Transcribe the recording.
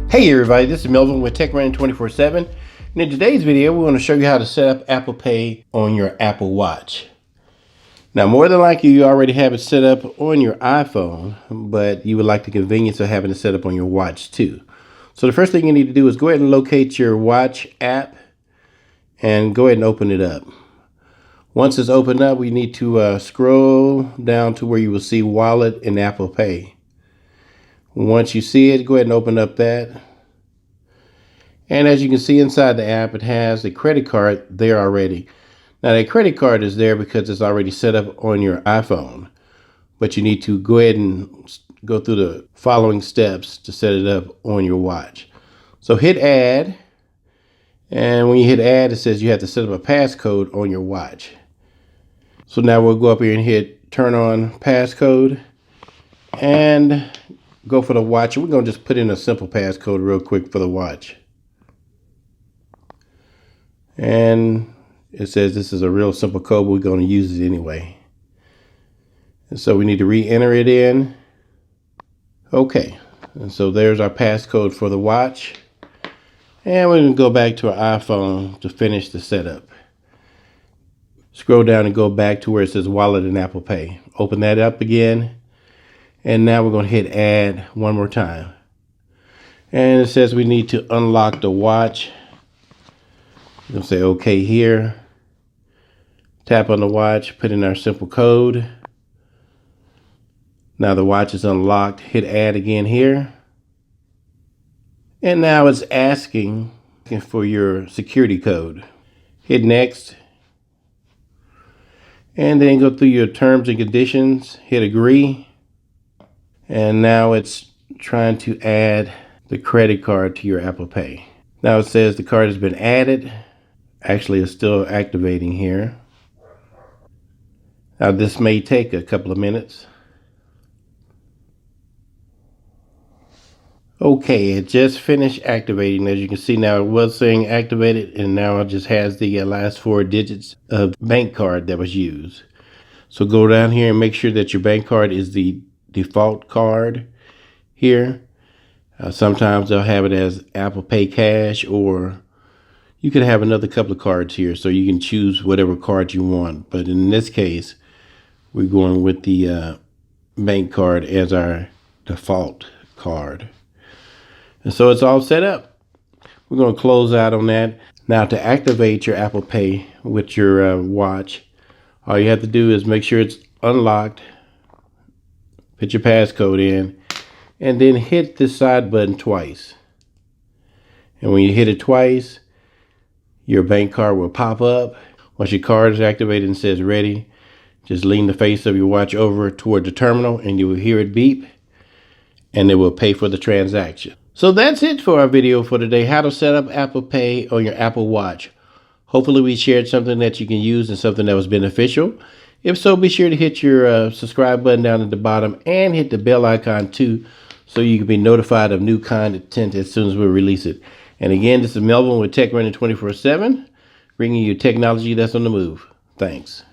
Hey everybody, this is Melvin with TechRunning 24/7, and in today's video we're going to show you how to set up Apple Pay on your Apple Watch. Now more than likely you already have it set up on your iPhone, but you would like the convenience of having it set up on your watch too. So the first thing you need to do is go ahead and locate your watch app and go ahead and open it up. Once it's opened up, we need to scroll down to where you will see Wallet and Apple Pay. Once you see it, go ahead and open up that. And as you can see inside the app, it has a credit card there already. Now that credit card is there because it's already set up on your iPhone. But you need to go ahead and go through the following steps to set it up on your watch. So hit add. And when you hit add, it says you have to set up a passcode on your watch. So now we'll go up here and hit turn on passcode. And go for the watch. We're going to just put in a simple passcode real quick for the watch. And it says this is a real simple code, but we're going to use it anyway. And so we need to re-enter it in. Okay. And so there's our passcode for the watch. And we're going to go back to our iPhone to finish the setup. Scroll down and go back to where it says Wallet and Apple Pay. Open that up again. And now we're going to hit add one more time. And it says we need to unlock the watch. We're going to say OK here. Tap on the watch, put in our simple code. Now the watch is unlocked. Hit add again here. And now it's asking for your security code. Hit next. And then go through your terms and conditions. Hit agree. And now it's trying to add the credit card to your Apple Pay. Now it says the card has been added. Actually, it's still activating here. Now this may take a couple of minutes. Okay, it just finished activating. As you can see now, it was saying activated, and now it just has the last 4 digits of bank card that was used. So go down here and make sure that your bank card is the default card here. Sometimes they'll have it as Apple Pay Cash, or you could have another couple of cards here, so you can choose whatever card you want. But in this case, we're going with the bank card as our default card. And so it's all set up. We're going to close out on that. Now to activate your Apple Pay with your watch, all you have to do is make sure it's unlocked. Put your passcode in, and then hit the side button twice. And when you hit it twice, your bank card will pop up. Once your card is activated and says ready, just lean the face of your watch over toward the terminal and you will hear it beep, and it will pay for the transaction. So that's it for our video for today, how to set up Apple Pay on your Apple Watch. Hopefully we shared something that you can use and something that was beneficial. If so, be sure to hit your subscribe button down at the bottom and hit the bell icon too, so you can be notified of new content as soon as we release it. And again, this is Melvin with TechRunning 24/7, bringing you technology that's on the move. Thanks.